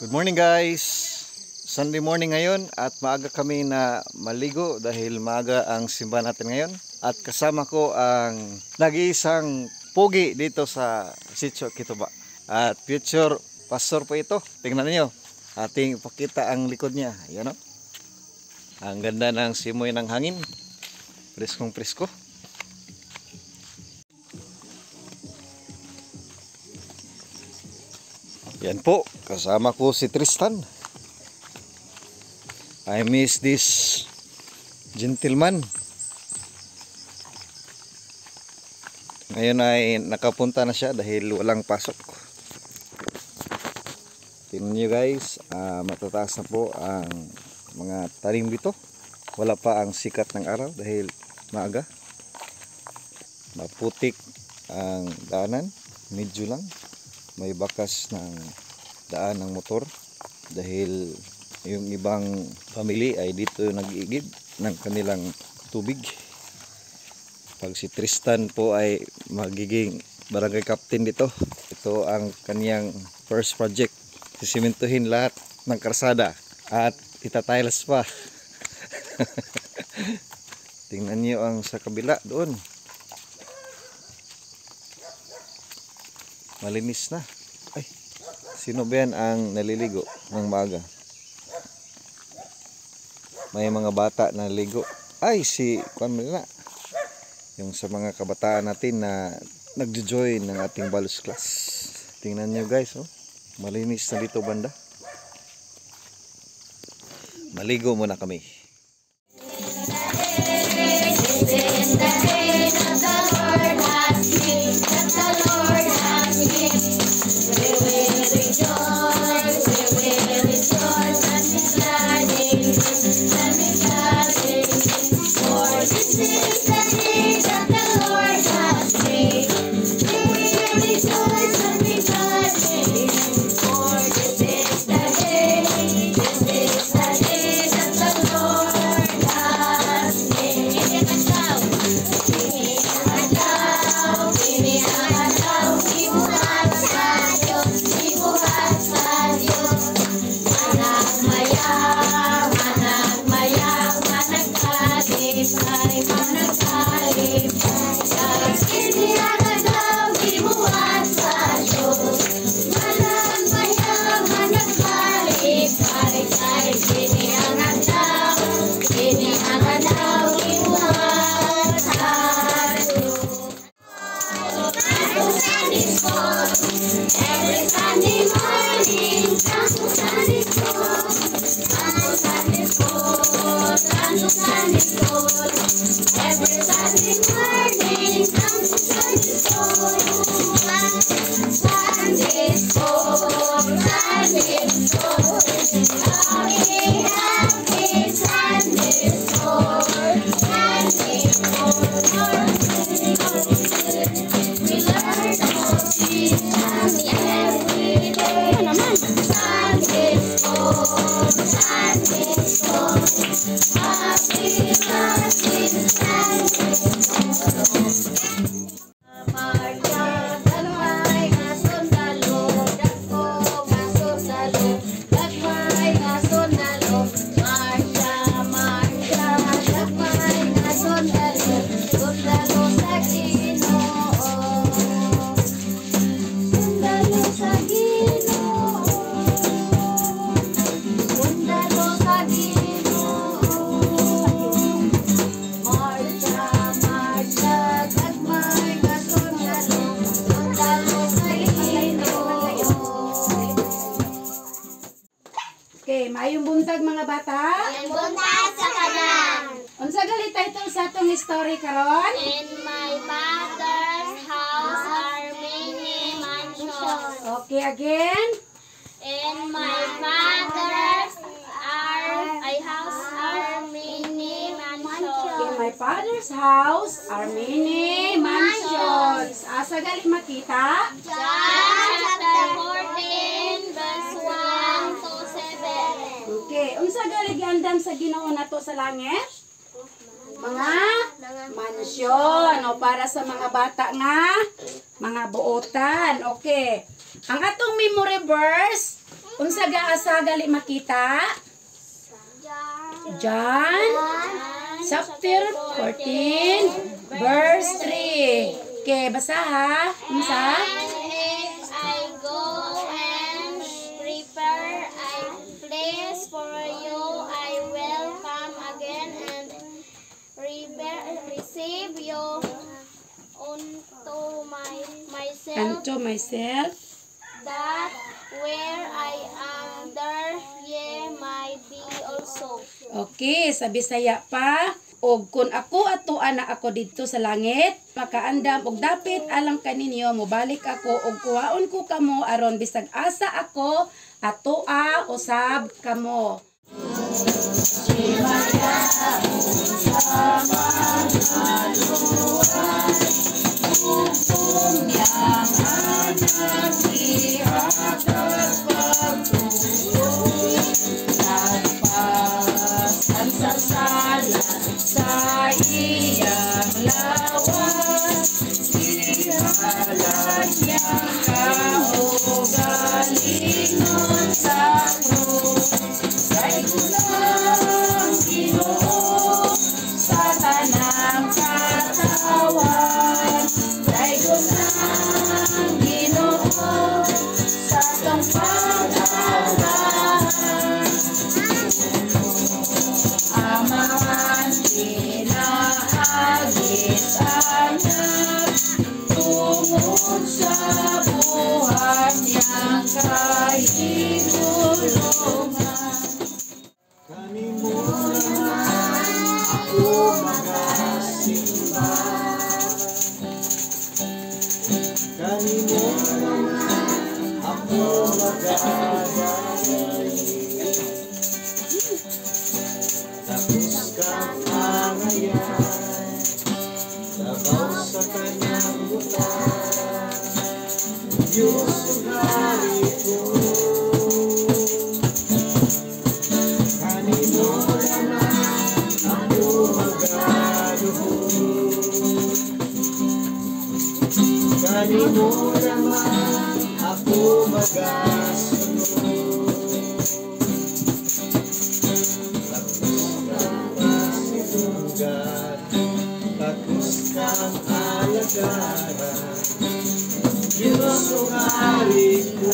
Good morning guys. Sunday morning ngayon at maaga kami na maligo dahil maaga ang simbahan natin ngayon. At kasama ko ang nag-iisang pogi dito sa Sitio Kituba. At future pastor po ito. Tingnan niyo. Ating ipakita ang likod niya. Ayan o. Ang ganda ng simoy ng hangin. Preskong presko. Yan po, kasama ko si Tristan. I miss this gentleman. Ngayon ay nakapunta na siya dahil walang pasok. Tingnan nyo guys, matataas na po ang mga tanim dito. Wala pa ang sikat ng araw dahil maaga. Maputik ang daanan, medyo lang. May bakas ng daan ng motor dahil yung ibang family ay dito nag-iigib ng kanilang tubig. Pag si Tristan po ay magiging barangay captain dito, ito ang kaniyang first project. Sisimentuhin lahat ng karsada at itatiles pa. Tingnan niyo ang sa kabila doon. Malinis na. Ay, sino ba yan ang naliligo ng maaga? May mga bata na naliligo. Ay, si Juan Melina. Yung sa mga kabataan natin na nagjo-join ng ating balos class. Tingnan nyo guys, oh. Malinis na dito banda. Maligo muna kami. Okay, maayong buntag mga bata. Maayong buntag sa kanan. Unsa gali title sa atong story karon? In my father's house are many mansions. Okay, again. In my father's house are many mansions. In my father's house are many mansions. Asa gali makita? John chapter 14 verse 1 to 7. Okay, unsa gali giandam sa Ginoo nato sa langit? Mga mansyon o para sa mga bata nga mga buotan. Okay. Ang atong memory verse Unsa gaasa gali makita? John chapter 14 verse 3. Okay, basa ha. Unsa? And if I go and prepare a place for you, I will come again and receive you unto myself, that where I am, there ye might be also. Okay, sa Bisaya pa. Og kung ako atuan na ako dito sa langit, makaandam og dapit alang kaninyo, mobalik ako og kuhaon ko kamo aron bisag asa ako atua usab kamo. Sa iyang lawas, ihalag niyang kaugalingon sa krus. Kay kulang Ginoo sa tanang katawan, kay kulang Ginoo sa tong pag-awahan. Amahan pinahagit anak tungod sa buhat niyang kahigulungan. Kanimo naman ako magasimba. Kanimo naman ako magagay. Tapos kang pangayan, sabaw sa kanyang bulan. Diyos ang hari ko. Kanino naman ako magaluhod. Kanino naman ako magasunod. Tapos kang alagaran, Diyos ang hari ko.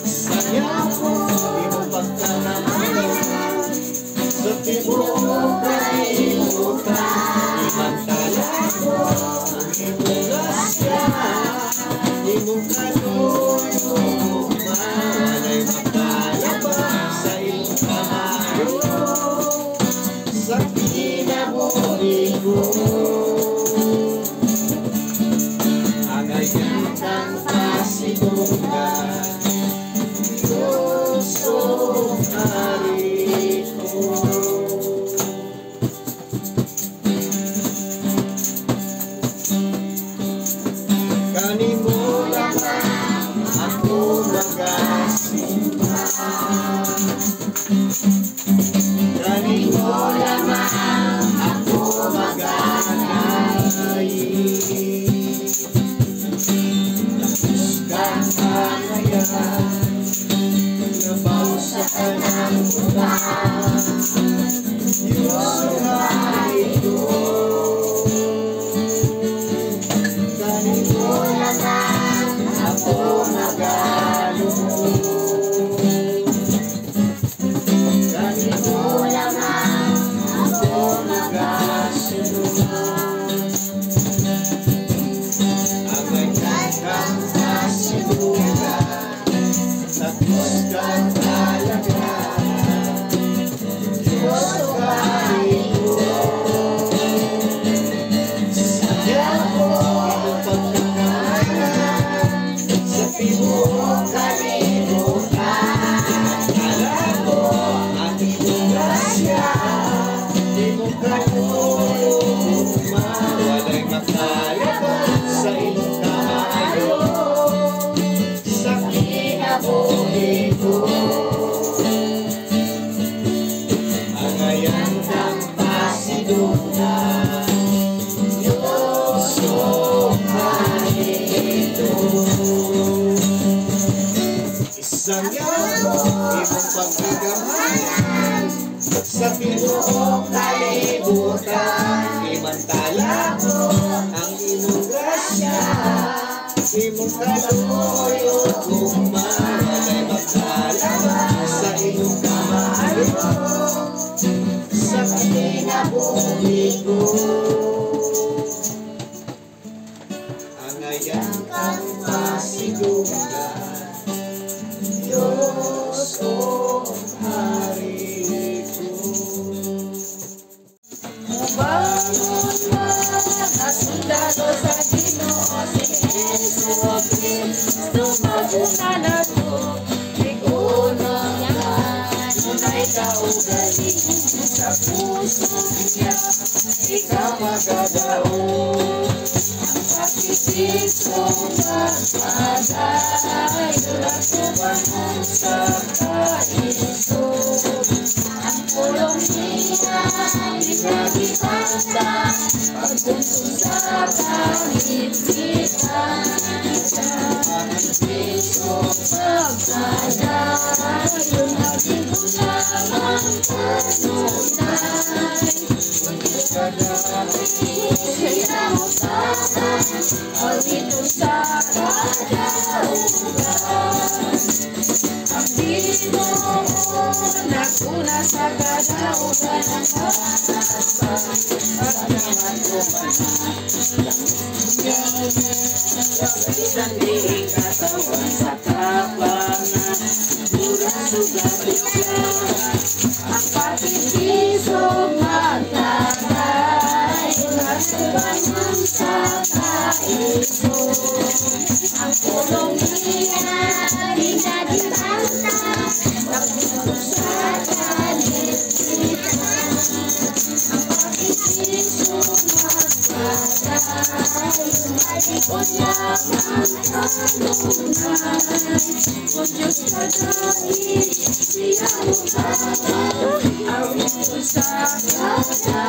Saya ko, di mo pagkanaman, sa tibok kalimutan. Imantala ko, ang iyong grasya, di mo kaluluman. Walay makalabas sa iyong kamayo, sa kinabuhi ko. Ang ayan ng kasidungan, Diyos ang hari ko. Kanimo naman ako magasimba. Kanimo naman ako magagay. Tapos kang pangayan, nabaw sa kanang bulan. Diyos ang hari ko. Kanimo naman ako magaluhod. Kanimo naman ako magasunod. Ang nagkakang kasidungan, tapos kang alagaran. Diyos ang hari ko. Saya ko ang pagkakanan, sa tibok kalimutan. Akala ko ang iyong grasya, di mo kaluluman. Walay makalabas sa iyong kamayo, sa kinabuhi ko. Ang ayan ng pasidungan, Diyos ang hari ko. Sang yaon imong pagkagamayan sa tibuok kalibutan. Imantala ko ang imong grasya, imong kaluyot kumara kay magkalabas sa imong kamahayon sa kinabuhi ko. Angayan kang pasigugan, Diyos o Hari ko. Mabangon mga sundalo sa Ginoo si Jesu Kristo maguna na to. Ikunong yan, unay kaugaling sa puso niya, ikaw magadaon. Ang pakikiso magpaday, dulat ko bangon sa kaisod. Ang pulong niya, ikagibanda, pagbuntong sa kahipitan. Ang piso magpaday, yung nagigulang ang panunay. Siya mo sana, alito sa kadaugan. Ang Ginoo naguna sa kadaugan ng katawan at naman lapitan diing katawan sa kapangan, murang sugat ikaw. Ang pakikiso magtatay, nagsubangan sa kaisod. Ang pulong niya, pinagibanta, nagpuno sa kaligpitan. Ang pakikiso magtatay, malikot lamang kanunay. Kung Diyos ka dahil, siya mo ba? Awit ko sa kadaugan.